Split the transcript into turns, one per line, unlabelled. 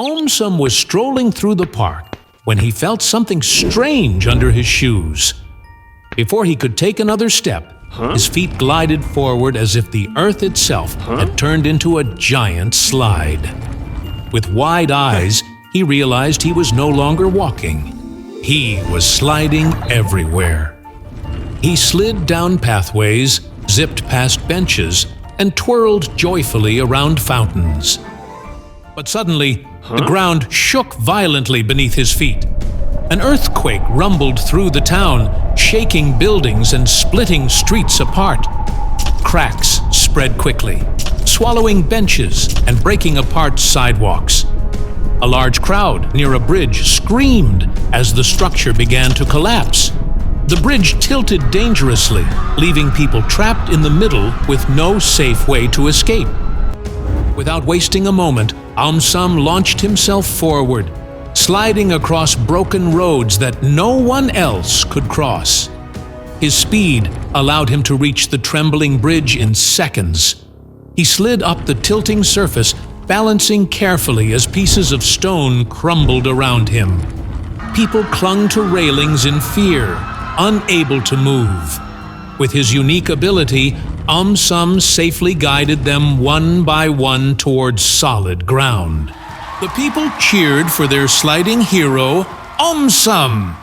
AumSum was strolling through the park when he felt something strange under his shoes. Before he could take another step, his feet glided forward as if the earth itself had turned into a giant slide. With wide eyes, he realized he was no longer walking. He was sliding everywhere. He slid down pathways, zipped past benches, and twirled joyfully around fountains. But suddenly, the ground shook violently beneath his feet. An earthquake rumbled through the town, shaking buildings and splitting streets apart. Cracks spread quickly, swallowing benches and breaking apart sidewalks. A large crowd near a bridge screamed as the structure began to collapse. The bridge tilted dangerously, leaving people trapped in the middle with no safe way to escape. Without wasting a moment, AumSum launched himself forward, sliding across broken roads that no one else could cross. His speed allowed him to reach the trembling bridge in seconds. He slid up the tilting surface, balancing carefully as pieces of stone crumbled around him. People clung to railings in fear, unable to move. With his unique ability, AumSum safely guided them one by one towards solid ground. The people cheered for their sliding hero, AumSum.